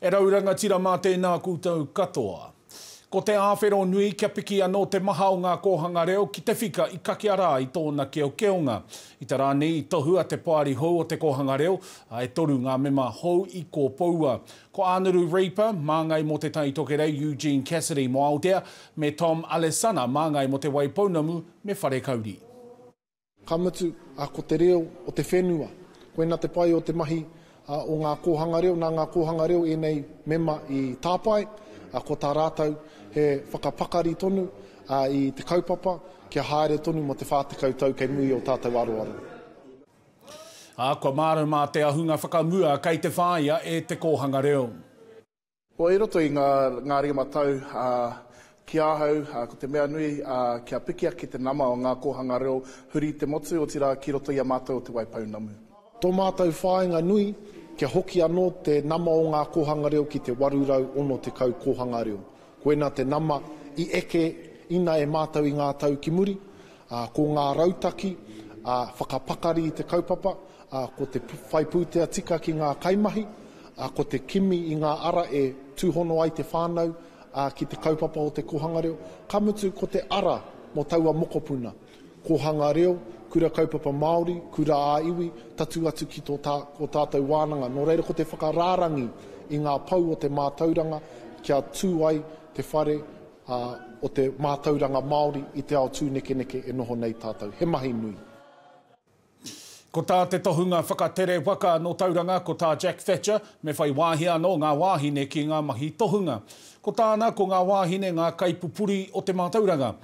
E rauranga tira mā tēnā koutou katoa. Ko te āwhero nui kia piki anō te maha o ngā Kohanga Reo ki te whika i kakiara i tōna keonga. I te rāni i tohua te poari hou o te Kohanga Reo, e toru ngā mema hou i kō paua. Ko Anuru Reaper, māngai mo te tai toke rei Eugene Cassidy mo Aotea, me Tom Alessana, māngai mo te Waipounamu me whare kauri. Ka mutu a ko te reo o te whenua, koinā te pai o te mahi o ngā Kohanga Reo, nā ngā Kohanga Reo e nei mema i tāpai, ko tā rātau he whakapakari tonu i te kaupapa, kia haere tonu mo te whātekau tau kei mui o tātou aroaro. Kua mārama te ahunga whakamua kei te whāia e te Kohanga Reo. O e roto i ngā ringa matau ki ahau, ko te mea nui kia pikia ki te nama o ngā Kohanga Reo, huri te motu o tira ki roto i a mātou o te Waipounamu. Tō mātou whāinga nui, kia hoki anō te nama o ngā Kohanga Reo ki te warurau ono te kau Kohanga Reo. Koinā te nama i eke ina e mātou i ngā tau ki muri, ko ngā rautaki, whakapakari i te kaupapa, ko te whaipūtea tika ki ngā kaimahi, ko te kimi i ngā ara e tūhono ai te whānau ki te kaupapa o te Kohanga Reo. Ka mutu ko te ara mo taua mokopuna. Kohanga Reo, kura kaupapa Māori, kura āiwi, tatu atu ki tō tātou wānanga. Nō reira ko te whakarārangi i ngā pau o te mātauranga, kia tū ai te whare o te mātauranga Māori i te ao tūneke e noho nei tātou. He mahi nui. Ko tā te tohunga whakatere waka no Tauranga, ko tā Jack Thatcher, me whai wāhi anō ngā wāhine ki ngā mahi tohunga. Ko tāna ko ngā wāhine ngā kaipupuri o te mātauranga.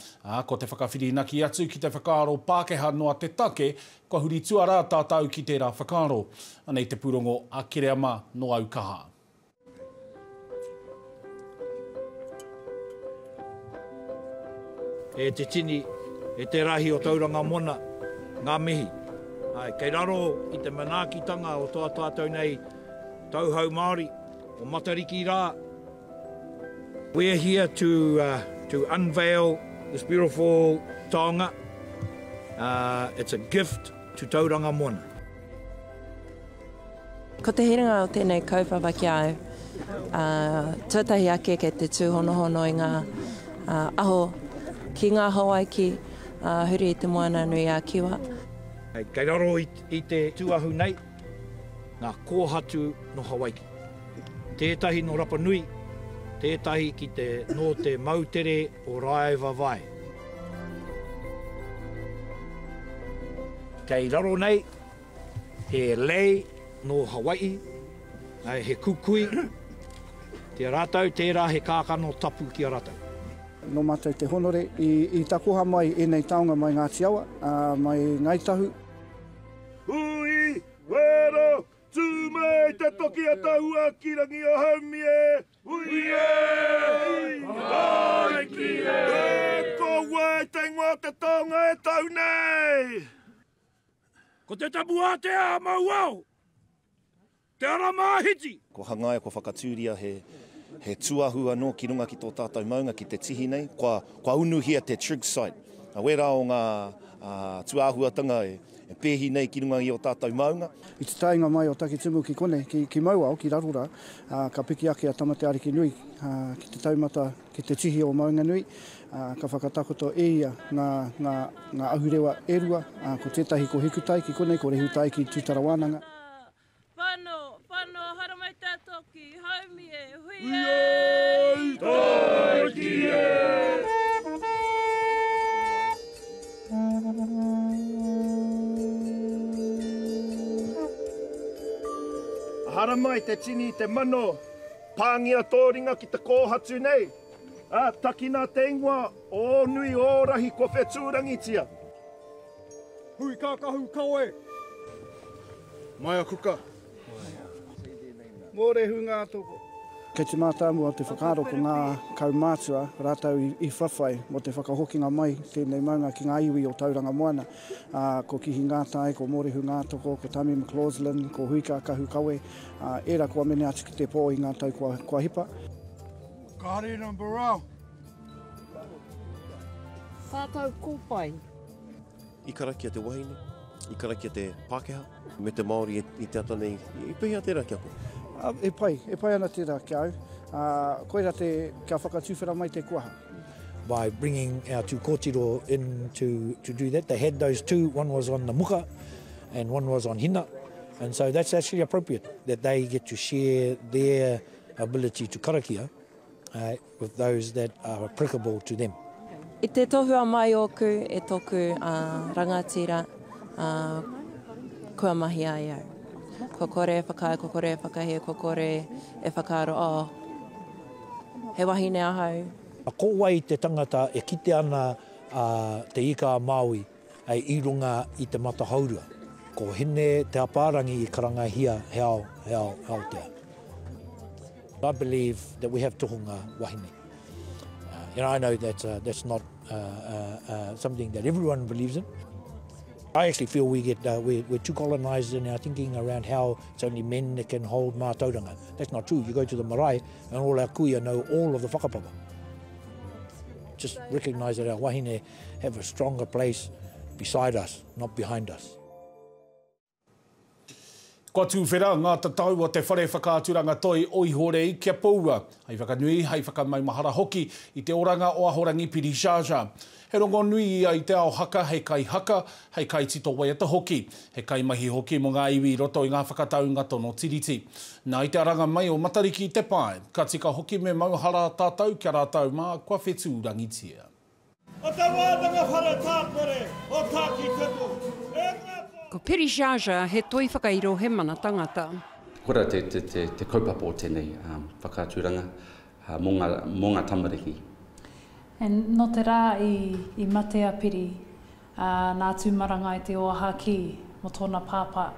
Ko te whakawhirinaki atu ki te whakaaro Pākehā noa te take, ko huri tuara tātau ki tērā whakaaro. Anei te purongo a Kireama no Aukaha. E te tini, e te rahi o Tauranga mona, ngā mihi. Kei raro i te manaakitanga o toa tātou nei tauhau Māori o Matariki rā. We're here to unveil this beautiful tohunga. It's a gift to Tauranga mona. Ko te hiringa o tēnei kaupapa ki au, tuatahi ake kei te tūhonohono i ngā aho ki ngā Hawaiki, huri i te moana nui a kiwa. Kei raro i te tuahu nei, ngā kōhatu no Hawaiki. Tētahi no Rapa Nui, tētahi ki te no te mautere o Raiva Vai. Kei raro nei, he lei no Hawaii, he kukui, te rātau, tērā he kākano tapu ki a rātau. No mātou te honore i takoha mai e nei taonga mai Ngāti Awa, mai Ngaitahu. Hui, wero, tūmei te toki a tahua ki rangi o haumie. Hui e, ai ki e. E ko wai te ngoa te tonga e tau nei. Ko te tabua te a mauau, te ara māhiti. Ko hangaia, ko whakatūria he tuahu anō ki runga ki tō tātou maunga ki te tihi nei. Kua unuhia te trig site. Wera o ngā tuahuatanga e pēhi nei ki runga i o tātou maunga. I te tainga mai o Takitimu ki kone, ki Mauao, ki Rarura, ka piki ake a tamate ariki nui, ki te taumata, ki te tihi o maunga nui, ka whakatakoto e ia ngā ahurewa erua, ko tētahi ko hikutai ki kone, ko rehutai ki tūtarawānanga. Whano, haramai tātoki, haumie, hui e! Toki e! Haramai te tini te mano, pāngia tōringa ki te kōhatu nei. Takina te ingoa, o nui o rahi ko whetūrangitia. Hui kākahu kawe. Mai a kuka. Mōre hunga toko. Kei te mātāmu o te whakaaro ko ngā kaumātua rātau i whawhai mo te whakahokinga mai tēnei maunga ki ngā iwi o Tauranga moana. Ko Kihi Ngātai, ko Mōrehu Ngātoko, ko Tami McLaughlin, ko Hui Kākahu Kawe. Era kua mene atu ki te pō i ngā tau kua hipa. Kārina Barau. Tātou kōpai. I karakia te wahine, i karakia te Pākehā, me te Māori i te ata nei, i pehia tērā ki ako. E pai ana tērā ki au. Koira kia whakatūwhera mai te kuaha. By bringing our two kōtiro in to do that. They had those two, one was on the muka and one was on hina. And so that's actually appropriate, that they get to share their ability to karakia with those that are applicable to them. I te tohua mai oku e toku rangatira kua mahi ai au. Ko kore whakai, ko kore whakahe, ko kore e whakaro, he wahine ahau. Ko wai te tangata e kite ana te ika Māui i runga i te matahaurua. Ko hine te apārangi i karangahia he ao tea. I believe that we have tohunga wahine. I know that's not something that everyone believes in. I actually feel we're too colonised in our thinking around how it's only men that can hold mā Tauranga. That's not true. You go to the marae and all our kuia know all of the whakapapa. Just recognise that our wahine have a stronger place beside us, not behind us. Kua tūwhera ngā tatau o te whare whakāturanga toi oihore i kia paua. Hei whakanui, hei whakamaimahara hoki i te oranga o ahorangi piri Jaja. He rongo nui ia i te ao haka, hei kai tito waiata hoki. He kai mahi hoki mo ngā iwi roto i ngā whakatau ngā tono tiriti. Nā i te aranga mai o matariki i te pai. Ka tika hoki me mauhara tātou kia rātau mā kua whetū rangitia. O te wātanga whara tāpore, o tāki tupu. Ko piri Jaja he toi whakairo he mana tangata. Kora te kaupapa o tēnei whakāturanga mō ngā tamariki. No te rā i matea piri nā tūmaranga i te oaha ki mo tōna pāpā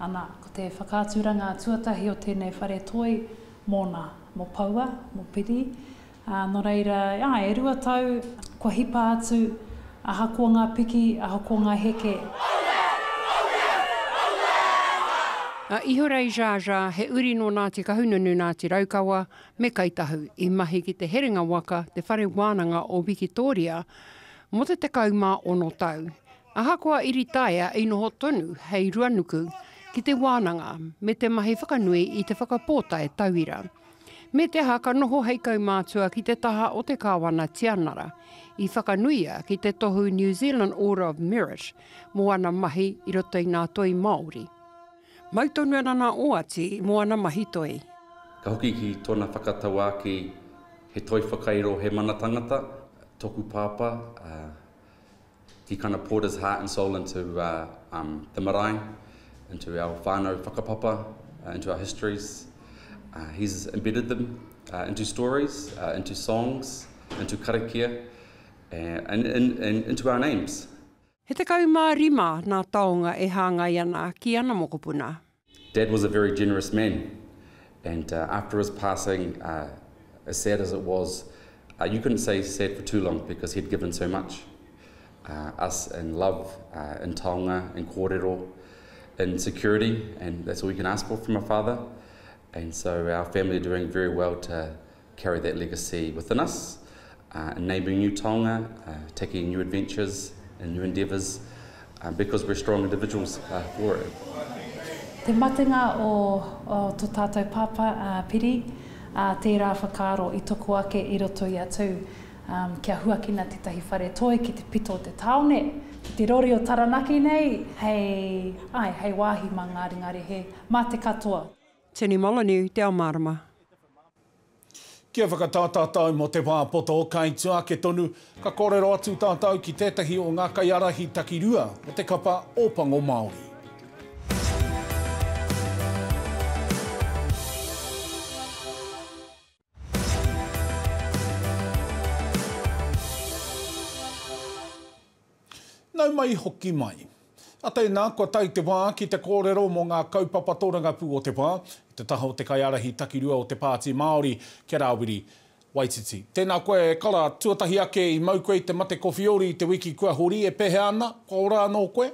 ana ko te whakāturanga tuatahi o tēnei whare toi mōna, mō paua, mō piri. No reira, e rua tau, kua hipa atu, aha kua ngā piki, aha kua ngā heke. Iho rei Jaja, he uri no Ngāti Kahununu Ngāti Raukawa, me kaitahu i mahi ki te heringa waka, te whare wānanga o Wikitoria, mo te tekau mā ono tau. Ahakoa iritaia i noho tonu hei ruanuku ki te wānanga, me te mahi whakanui i te whakapōta e tauira. Me te haka noho heikau mātua ki te taha o te kāwana tianara, i whakanuia ki te tohu New Zealand Order of Merit, mo ana mahi i roto i ngā toi Māori. Mautonu ana oati mo ana mahi toi. Ka hoki ki tōna whakatau ki he toi whakairo he mana tangata, toku pāpā. He kind of poured his heart and soul into the marae, into our whānau whakapapa, into our histories. He's embedded them into stories, into songs, into karakia, and into our names. He te kaumārima nā taonga e hāngai ana ki ana mokopuna. Dad was a very generous man, and after his passing, as sad as it was, you couldn't say sad for too long because he'd given so much. Us in love, in taonga, in kōrero, in security, and that's all we can ask for from our father. And so our family are doing very well to carry that legacy within us, enabling new taonga, taking new adventures, and new endeavours, because we're strong individuals for it. Te matenga o tō tātou pāpā piri, tērā whakaro i toko ake i roto i atu, kia huakina tētahi whare toi ki te pito o te taone, ki te rori o taranaki nei, hei wāhi mā ngāri he, mā te katoa. Tēnei Molonu, Te Ao Mārama. Kia whakatātātau mo te wāpoto o kaitua ke tonu, ka kōrero atu tātau ki tētahi o ngā Kaiārahi Takirua o te Kapa Ōpango Māori. Nau mai hoki mai. A tēnā, kua tau te wā ki te kōrero mo ngā kaupapa tōranga pū o te wā, te taha o te Kaiārahi Takirua o te Pāti Māori, kia rāwiri, Waititi. Tēnā koe kara tuatahi ake i mau koe te mate kowhiori i te wiki kua hori e pehe ana, ko ora anō koe?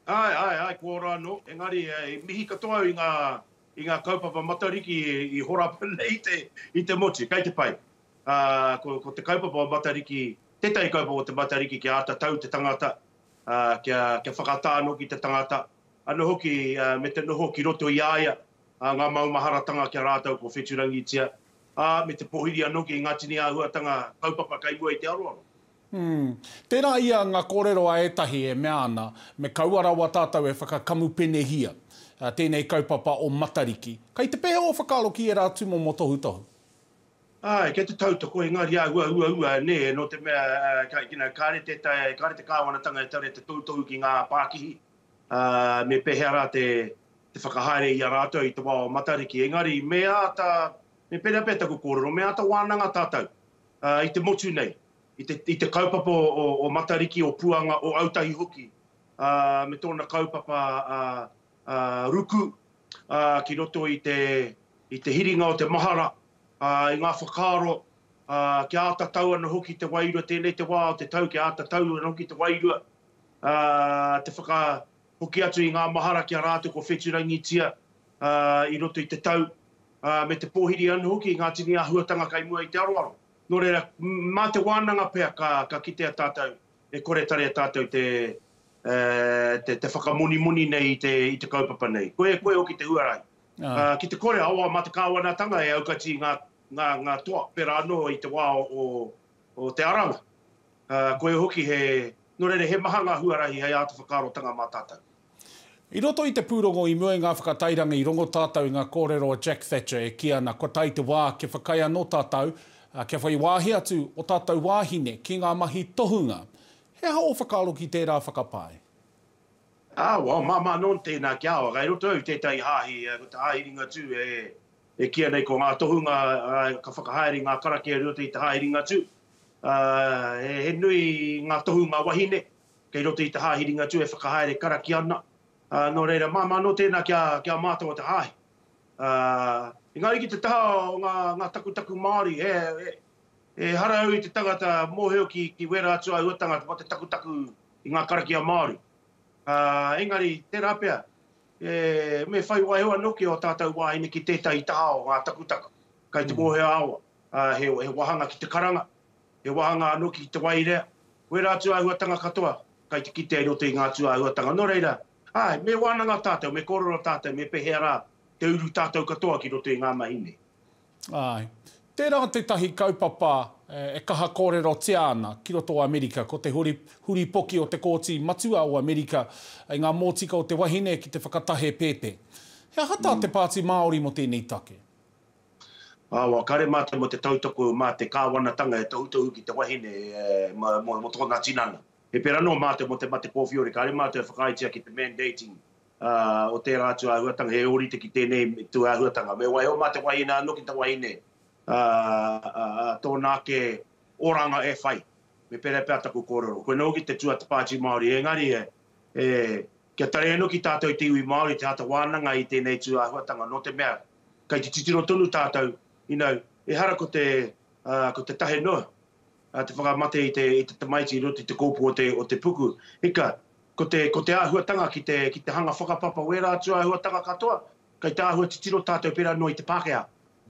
Ai, ko ora anō. Engari, mihi katoa i ngā kaupapa matariki i horapa nei i te moti, kai te pai. Ko te kaupapa matariki, tētai kaupapa o te matariki kia ātatau te tangata, kia whakatāno ki te tangata. Ano hoki me te noho ki roto i aia, ngā maumaharatanga kia rātou ko whetūrangitia, me te pohiri anō ki ngā tini āhuatanga kaupapa kaimua i te aroaro. Tērā ia ngā kōrero a etahi e mea ana, me kauarawa tātou e whakakamupene tēnei kaupapa o matariki. Kei te pēhe o whakaro ki e rā tumo mo tohu. Ai, kei te tautoko, engari ua, ne, no te mea, kārete kāwanatanga e tare te tautohu ki ngā Pākihi, me pehea rā te whakahaere i a rātou i te wā o matariki. Engari, mea ta, me pērea pēta ko kōrero, mea ta wānanga tātou, i te motu nei, i te kaupapa o matariki, o puanga, o autahi hoki, me tōna kaupapa ruku, ki roto i te hiringa o te mahara, i ngā whakaro, ki ātatau ana hoki te wairua, tēnei te wā o te tau ki ātatau ana hoki te wairua, te whakahoki atu i ngā mahara ki a rātou ko whetūrangitia i roto i te tau, me te pōhiri ana hoki i ngā tini āhuatanga kaimua i te aroaro. Nō reira, mā te wānanga pēr ka kitea tātou, e kore tare a tātou te whakamuni nei i te kaupapa nei. Koe hoki te huarai. Ki te kore awa mā te kāwanatanga e aukati ngā toa pera anō i te wā o te aranga. Koe hoki nō reire he maha ngā huarahi hei āta whakarotanga mā tātou. I roto i te pūrongo i mua ngā whakatairanga i rongo tātou i ngā kōrero o Jack Thatcher e ki ana kua tai te wā ke whakai anō tātou, kia whai wāhi atu o tātou wāhine ki ngā mahi tohunga. He hao whakaro ki tērā whakapai? Mā non tēnā kia awa, gai roto au tētai hāhi, ko te hāhiringa tū e kia nei ko ngā tohunga, ka whakahaere ngā karake e roto i te hāhiringa tū. He nui ngā tohunga wahine, kei roto i te hāhiringa tū e whakahaere karaki ana. Nō reira, mā no tēnā kia mātua te hāhi. Engari ki te taha o ngā takutaku Māori, e hara au i te tangata mōheo ki wera atua uatanga te takutaku i ngā karaki a Māori. Engari, tērā pēr, me whai waihua noki o tātou wāhine ki tētahi taha o ngā takutaku. Kai te mōheo awa, he wahanga ki te karanga, he wahanga noki ki te wairea. Wera atua uatanga katoa, kai te kite roto i ngā atua uatanga. Nō reira, me wānanga tātou, me kōrero tātou, me pehea rā, te uru tātou katoa ki roto i ngā mahine. Tērā tētahi kaupapa e kaha kōrero te ana ki roto o Amerika, ko te huri poki o te kōti matua o Amerika, i ngā mōtika o te wahine ki te whakatahe pēpe. Hea hata te Pāti Māori mo tēnei take? Kare mātou mo te tautoko mā te kāwanatanga e tautohu ki te wahine mo tōna tinana. E pera no mātou mo te mate kōwhiore, kare mātou e whakaitia ki te mandating o tērā atu āhuatanga, he orite ki tēnei tu āhuatanga. Me waiho mā te wahine anō ki te wahine, tōnā ke oranga e whai. Me pere pēr taku kōrero. Koe nō ki te tua te Pāti Māori, engari kia tare eno ki tātou te iwi Māori, te hata wānanga i tēnei tu āhuatanga, no te mea, kai te titiro tonu tātou, e hara ko te tahe noa, te whakamate i te tamaiti i roti te kōpu o te puku. Ika, ko te āhuatanga ki te hanga whakapapa wera atu āhuatanga katoa, kai te āhua titiro tātou pera no i te Pākehā.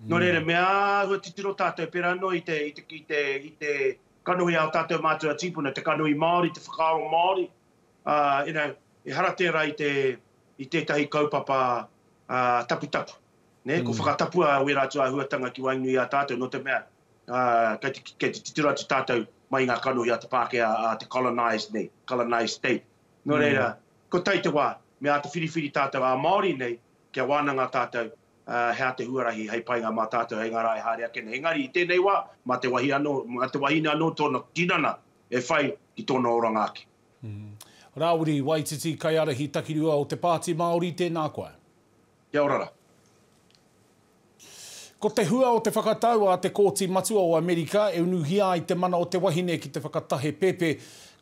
Nō reira, me āhua titiro tātou pera no i te kanuhi ao tātou mātua tīpuna, te kanuhi Māori, te whakaro Māori. E hara tērā i tētahi kaupapa tapu-tapu. Ko whakatapua wera atu āhuatanga ki wainui a tātou, no te mea, kei te titiro atu tātou mai ngā kanuhi a te Pākehā, te colonized state. Nō reira, ko tei te wā, me a te whiriwhiri tātou a Māori nei, kia wānanga tātou, hea te huarahi, hei painga mā tātou, hei ngā rai hārea kene. Engari, i tēnei wā, mā te wahine anō tōna tinana, e whai ki tōna oranga ake. Rāuri, Waititi, Kaiārahi Takirua o te Pāti Māori, tēnā koe. Kia orara. Ko te hua o te whakatau a te kōti matua o Amerika, e unuhia i te mana o te wahine ki te whakatahe pepe,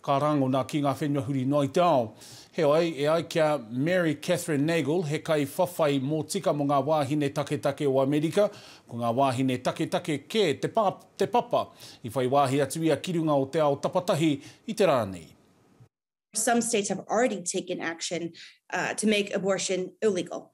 ka rango nā ki ngā whenua huri noi te ao. He ai kia Mary Catherine Nagel, he kai whawhai mō tika mo ngā wāhine take o Amerika, ko ngā wāhine take ke te papa, i whai wāhi atu ia kirunga o te ao tapatahi i te rānei. Some states have already taken action to make abortion illegal.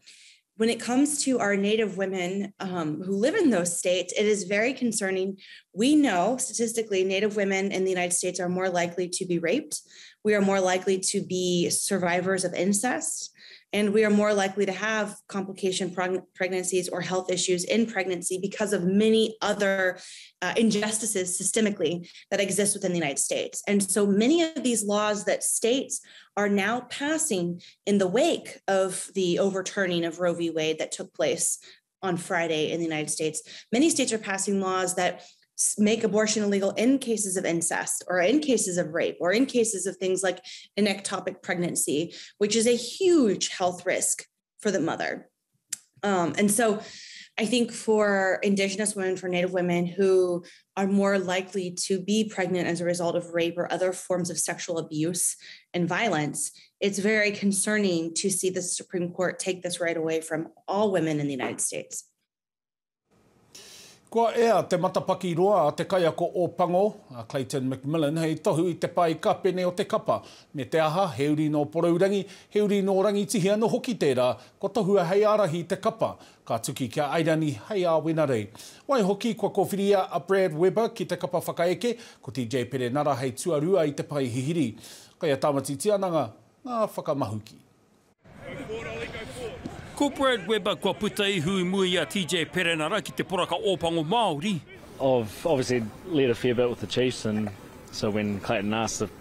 When it comes to our Native women who live in those states, it is very concerning. We know statistically Native women in the United States are more likely to be raped. We are more likely to be survivors of incest. And we are more likely to have complication pregnancies or health issues in pregnancy because of many other injustices systemically that exist within the United States. And so many of these laws that states are now passing in the wake of the overturning of Roe v. Wade that took place on Friday in the United States, many states are passing laws that make abortion illegal in cases of incest or in cases of rape or in cases of things like an ectopic pregnancy, which is a huge health risk for the mother. And so I think for Indigenous women, for Native women who are more likely to be pregnant as a result of rape or other forms of sexual abuse and violence, it's very concerning to see the Supreme Court take this right away from all women in the United States. Kua ea te matapaki roa a te Kaiārahi Ōpango, Clayton McMillan, hei tohu I te pai ka pene o te kapa. Me te aha, he uri no poraurangi, he uri no rangi tihi anō hoki tērā, ko tohua hei arahi te kapa, ka tuki kia airani hei a wenarei. Wai hoki kua kōwhiria a Brad Weber ki te kapa whakaeke, ko TJ Perenara hei tuarua I te pai hihiri. Kai a tamati tiananga, ngā whakamahuki. Ko Brad Weber kua puta I hui mui a TJ Perenara ki te Kapa Ōpango Māori. I've obviously led a fair bit with the Chiefs, and so when Clayton asked if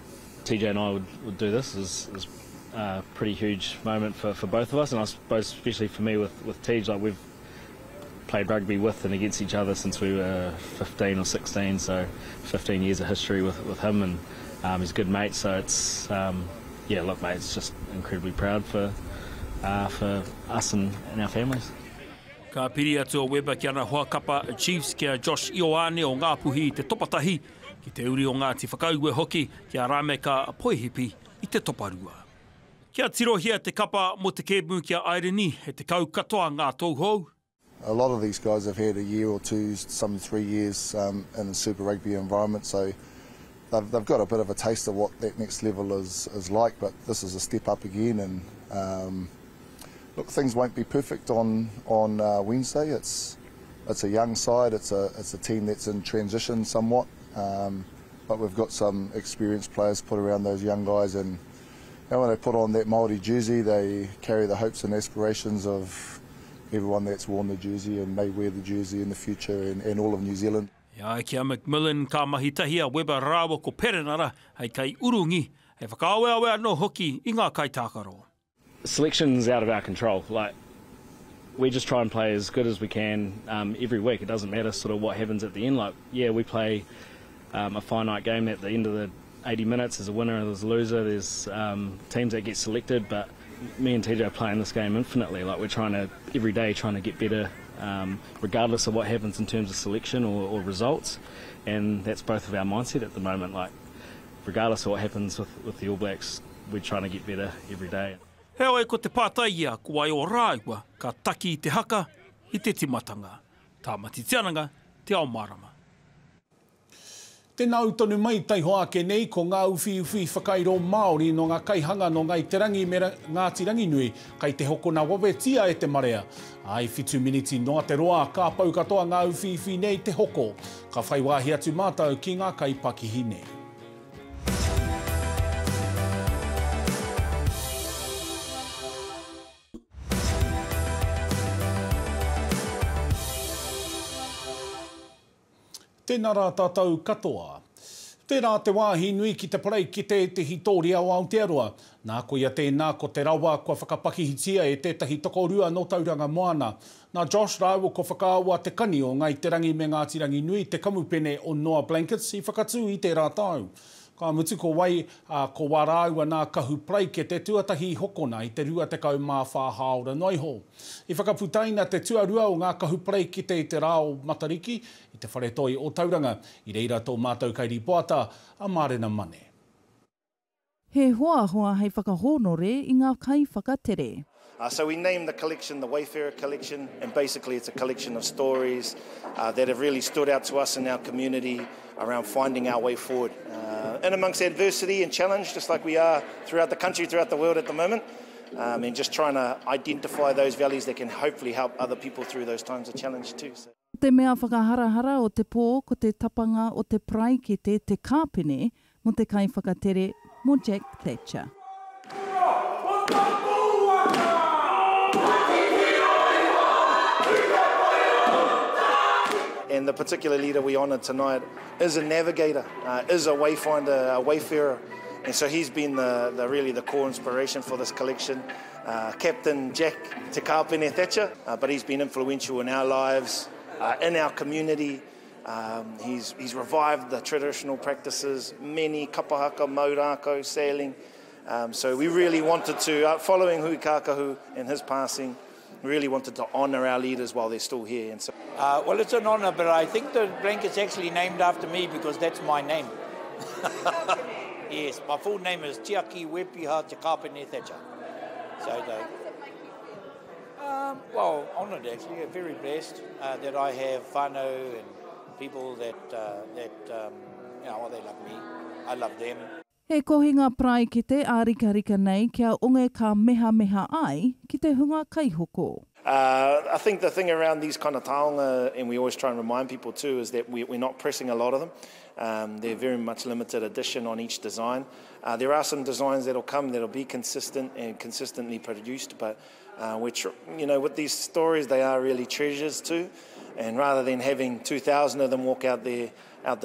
TJ and I would do this, it was a pretty huge moment for both of us, and I suppose especially for me with TJ, like we've played rugby with and against each other since we were 15 or 16, so 15 years of history with him, and he's a good mate, so it's, yeah, look mate, it's just incredibly proud for us and our families. Ka piri atu o Weber ki ana hoa kapa Chiefs kia Josh Ioane o ngā puhi I te topatahi ki te uri o ngā te whakaue hoki kia rame ka poihipi I te toparua. Kia tirohia te kapa mo te kēmu kia Aireni he te kau katoa ngā tauhou. A lot of these guys have had a year or two, some 3 years in a Super Rugby environment, so they've got a bit of a taste of what that next level is like, but this is a step up again, and look, things won't be perfect on Wednesday. It's a young side. It's a team that's in transition somewhat, but we've got some experienced players put around those young guys, and when they put on that Māori jersey, they carry the hopes and aspirations of everyone that's worn the jersey and may wear the jersey in the future, and all of New Zealand. Ia kia McMillan ka mahitahi a Weber rāua ko Perenara hei kai urungi hei whakaawea no hoki I ngā kaitākaro. Selection's out of our control. Like, we just try and play as good as we can every week. It doesn't matter sort of what happens at the end. Like, yeah, we play a finite game at the end of the 80 minutes. There's a winner and there's a loser. There's teams that get selected, but me and TJ are playing this game infinitely. Like, we're trying to, every day, trying to get better, regardless of what happens in terms of selection or results. And that's both of our mindset at the moment. Like, regardless of what happens with the All Blacks, we're trying to get better every day. Heo e ko te pātaia kua o rāua ka taki I te haka I te timatanga. Tāmati tiananga, Te Ao Mārama. Tēnā utonu mai taiho ake nei ko ngā uwhi whakairo Māori no ngā kaihanga no ngai te rangi me Ngāti Rangi Nui kai te hokona wawetia e te marea. Ai whitu miniti noa te roa ka pau katoa ngā uwhi nei te hoko. Ka whai wāhi atu mātau ki ngā kai pakihi nei. Tēnā rā tātou katoa. Tērā te wāhi nui ki te parei ki te hitori o Aotearoa. Nā koia tēnā ko te rawa kua whakapakihitia e tētahi tokorua no Tauranga moana. Nā Josh rāua ko whakaaua te kani o ngai te rangi me Ngāti Rangi Nui te kamupene o Noa Blankets I whakatū I te rātau. Ka mutu ko wai ko wārāua nā kahu prei ke te tuatahi hokona I te rua te kau mā whāhaora noiho. I whakaputaina te tuarua o ngā kahu prei ki te rāo matariki I te wharetoi o Tauranga I reira tō mātou kairi poata a Mārena Mane. He hoa hei whakahonore I ngā kai whakatere. So we named the collection the Wayfarer Collection, and basically it's a collection of stories that have really stood out to us in our community around finding our way forward. And amongst adversity and challenge, just like we are throughout the country, throughout the world at the moment, and just trying to identify those values that can hopefully help other people through those times of challenge too. So. Te mea whakaharahara o te pō ko te tapanga o te praikete te kāpene mo te kai whakatere mo Jack Thatcher. And the particular leader we honoured tonight is a navigator, is a wayfinder, a wayfarer. And so he's been really the core inspiration for this collection. Captain Jack Te Kāpene Thatcher, but he's been influential in our lives, in our community. He's revived the traditional practices, many kapahaka, maurako, sailing. So we really wanted to, following Hui Kākahu and his passing, really wanted to honour our leaders while they're still here. And so, well, it's an honour, but I think the blanket's actually named after me because that's my name. Yes, my full name is Tiaki Wepiha Te Kāpene Thatcher. So, well, honoured actually, very blessed that I have whānau and people that you know, they love me, I love them. He kohinga prai ki te ārika-rika nei kia unge ka meha ai ki te hunga kaihoko. I think the thing around these kind of taonga, and we always try and remind people too, is that we're not pressing a lot of them. They're very much limited edition on each design. There are some designs that'll come that'll be consistent and consistently produced, but which, you know, with these stories, they are really treasures too. And rather than having 2,000 of them walk out the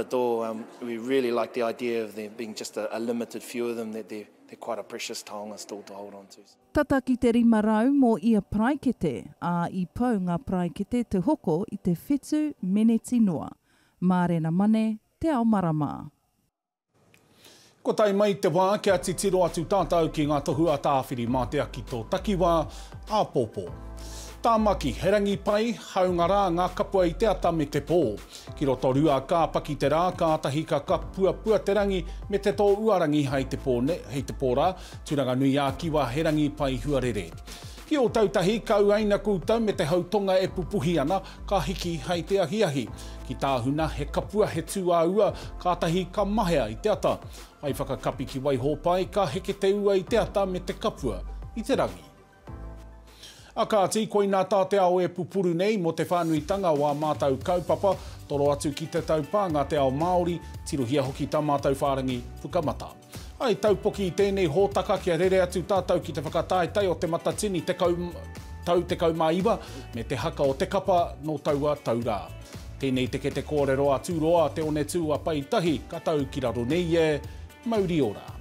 door, we really like the idea of there being just a limited few of them, that they're quite a precious taonga still to hold on to. Tata ki te rimarau mō ia praikete, a I pau ngā praikete te hoko I te whetū meneti noa. Mārena mane, Te Ao Mārama. Ko tai mai te wā kia titiro atu tātou ki ngā tohua tāwhiri mā te aki tō takiwā āpōpō. Tāmaki, herangi pai, haunga rā ngā kapua I te ata me te pō. Ki roto rua kāpaki te rā, kātahi ka kapua pua te rangi me te tō uarangi hei te pō rā, tūranga nui a kiwa herangi pai huarere. Ki o tautahi, kau aina kūtau me te hautonga e pupuhi ana, ka hiki hei te ahiahi. Ki tāhuna, he kapua he tū a ua, kātahi ka mahea I te ata. Ai whakakapi ki waiho pai, ka heke te ua I te ata me te kapua I te rangi. Akāti, koinā tā te ao e pupuru nei mo te whānuitanga wā mātou kaupapa, toro atu ki te taupā ngā Te Ao Māori, tirohia hoki tā mātou whārangi whukamata. Ai, taupoki I tēnei hōtaka kia rere atu tātou ki te whakataetai o te matatini te kaumaiwa me te haka o te kapa no taua taurā. Tēnei te kōrero atu roa te one tū a pai tahi, ka tau ki raro nei e, mauri ora.